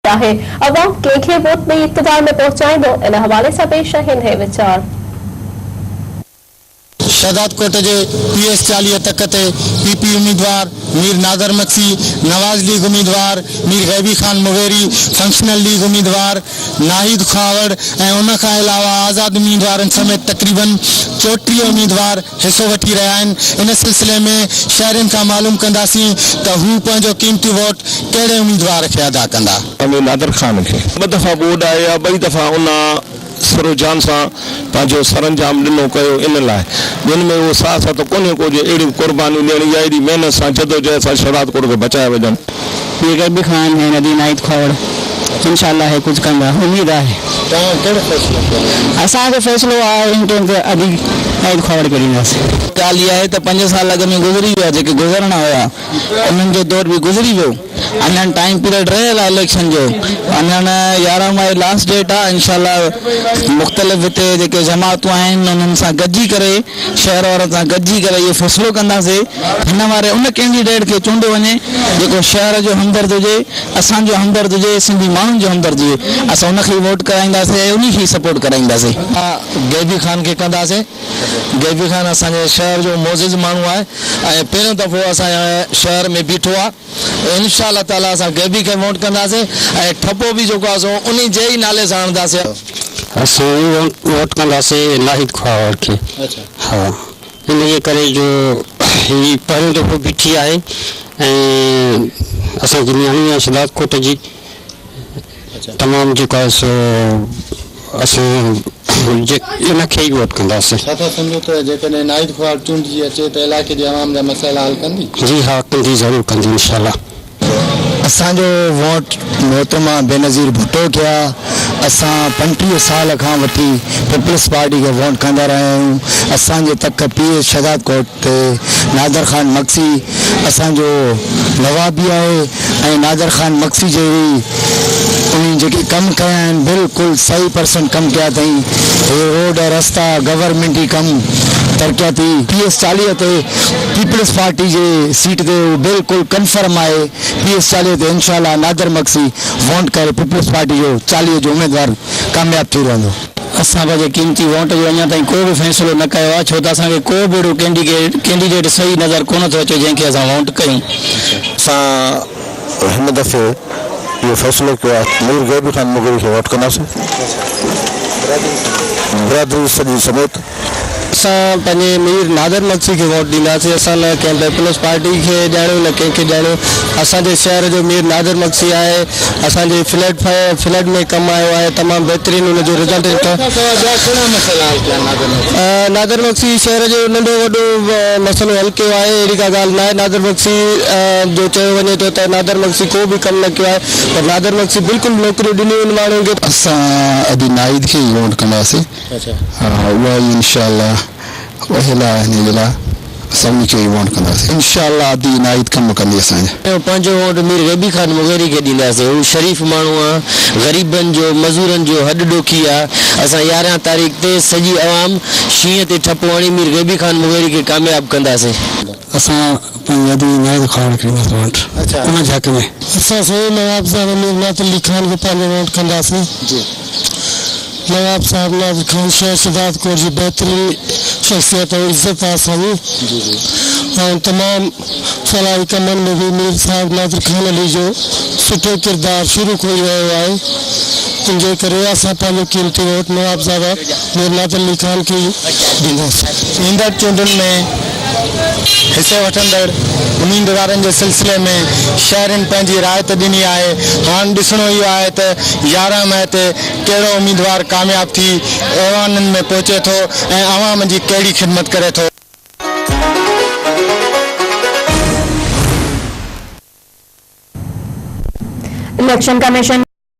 ज़रूरत है। अवाम कंहिंखे वोट में इक़्तिदार में पहुंचाईंदो, इन हवाले से पेश आहिनि हे विचार। शहदाद कोट के PS 40 तक PP उम्मीदवार मीर नादर मक्सी, नवाज लीग उम्मीदवार Mir गैबी Khan Mugeri, functional league उम्मीदवार नाहिद खावड़ उन खां अलावा आज़ाद उम्मीदवार समेत तकरीबन 34 उम्मीदवार हिस्सो वठी रहा आहिनि। इन सिलसिले में शहरनि खां मालूम कंदासीं त हू पंहिंजो कीमती वोट कहिड़े उम्मीदवार खे अदा कंदा। मीर नादर खान खे 2 दफ़ा बोर्ड आहे या 2 दफ़ा उन सरोजान सां पंहिंजो सरंजाम ॾिनो कयो, इन लाइ जिन में वो साथ साथ कोन्हे को जो अहिड़ी कुर्बानी ॾियणी या अहिड़ी महिनत सां जदोजहद सां शहदाद कोट खे बचाए वञनि। मीर गैबी खान है, नदी नाहिद खावड़ इंशाल्लाह है कुछ कंदा, उम्मीद है। असांजो फ़ैसिलो आहे अभी नाहिद खावड़ के ॾींदासीं। ॻाल्हि इहा आहे त 5 साल अॻु में गुज़री विया, जेके गुज़रणा हुआ उन्हनि जो दौर बि गुज़री वियो। अञा टाइम पीरियड रहियल आहे इलेक्शन जो, अञा 11 मई लास्ट डेट आहे। इंशाल्लाह मुख़्तलिफ़ हिते जेके जमातूं आहिनि उन्हनि सां गॾिजी करे, शहर वारनि सां गॾिजी करे इहो फ़ैसिलो कंदासीं हिन वारे उन कैंडिडेट खे चूंडियो वञे जेको शहर जो हमदर्द हुजे, असांजो हमदर्द हुजे, सिंधी माण्हुनि जो हमदर्द हुजे। असां उनखे वोट कराईंदासीं ऐं उन खे सपोर्ट कराईंदासीं। गैबी खान के कंदासीं। गैबी खान असांजे शहर जो मोज़िज़ माण्हू आहे ऐं पहिरियों दफ़ो असांजे शहर में बीठो आहे। इंशाअल्लाह ताला असां गैबी खे वोट कंदासीं ऐं ठपो बि जेको आहे उन जे ई नाले सां हणंदासीं। असां वोट कंदासीं नाहिद खावड़ खे। हाँ, इन करे जो ही पहिरियों दफ़ो बीठी आहे ऐं असांजी नियाणी आहे शहदाद कोट जी। तमामु जेको आहे सो असां इनखे ई वोट कंदासीं। छा था सम्झो त जेकॾहिं नाहिद खावड़ चूंडिजी अचे त इलाइक़े जे आवाम जा मसइला हल कंदी? जी हाँ, कंदी, ज़रूरु कंदी इंशाल्लाह। असांजो वोट मोहतरमा बेनज़ीर भुट्टो खे आहे। असां 35 साल खां वठी पीपल्स पार्टी खे वोट कंदा रहिया आहियूं। असांजे तक PS शहदाद कोट ते नादर खान मक्सी असांजो नवाबी आहे ऐं नादर खान मक्सी जे उन्हनि जेके कम कया आहिनि बिल्कुलु 100% कम कया अथई। रोड रस्ता गवर्नमेंटी कम तरक़ियाती PS 40 ते पीपल्स पार्टी जे सीट ते बिल्कुलु कन्फर्म आहे। PS 40 ते इंशाल्लाह नादर मक्सी वोट करे पीपल्स पार्टी जो 40 जो उम्मीदवार कामयाब थी रहंदो। असां पंहिंजे क़ीमती वोट जो अञा ताईं को बि फ़ैसिलो न कयो आहे, छो त असांखे को बि अहिड़ो कैंडिडेट सही नज़र कोन थो अचे जंहिंखे असां वोट कयूं। असां हिन दफ़े इहो फ़ैसिलो कयो आहे मीर गैबी खान मुगेरी खे वोट कंदासीं, बिरादरी सॼी समेत। असां पंहिंजे मीर नादर मक्सी खे वोट ॾींदासीं। असां न कंहिं पीपल्स पार्टी खे ॾियणो न कंहिंखे ॾियणो। असांजे शहर जो मीर नादर मक्सी आहे, असांजे फ्लड में कमु आयो आहे, तमामु बहितरीनु हुनजो रिज़ल्ट ॾिठो। नादर मक्सी शहर जो नंढो वॾो मसइलो हल कयो आहे, अहिड़ी का ॻाल्हि न आहे। नादर मक्सी जो चयो वञे थो त नादर मक्सी को बि कमु न कयो आहे, पर नादर मक्सी बिल्कुलु नौकरियूं ॾिनियूं आहिनि माण्हुनि खे। असां अभी नाहिद खे ई वोट कंदासीं। उहा ई इंशाअल्लाह सभी के वोट कंदासीं। इंशाअल्लाह अदी नाहिद कम कंदी। असांजो पंहिंजो वोट मीर गैबी खान मुगेरी खे ॾींदासीं। हू शरीफ़ माण्हू आहे, ग़रीबनि जो मज़ूरनि जो हॾ ॾोखी आहे। असां 11 तारीख़ ते सॼी आवाम शींहं ते ठपो हणी मीर गैबी खान मुगेरी खे कामयाब कंदासीं। असां पंहिंजी अदी नाहिद खावड़ खे वोट उन हक़ में असां सही नवाब साहब मीर नादर अली खान खे पंहिंजो वोट कंदासीं। नवाब साहब नादर खान शहर शहदाद कोट जी बहितरीन शख्सियत और इज़्ज़त आहे असांजी ऐं तमामु फलाही कमनि में भी मीर साहब नादर खान अली जो सुठो किरदारु शुरू खोई रहियो आहे। इनजे करे असां पंहिंजो कीमती वोट नवाब साहब मीर नादर अली खान खे ॾींदासीं। ईंदड़ चूंडुनि में हिस्से वठंदड़ उम्मीदवारनि जे सिलसिले में शहरनि पंहिंजी राय त ॾिनी आहे। हाणे ॾिसणो इहो आहे त 11 मई ते कहिड़ो उम्मीदवार कामयाब थी ऐवाननि में पहुचे थो ऐं आवाम जी कहिड़ी ख़िदमत करे थो। Election commission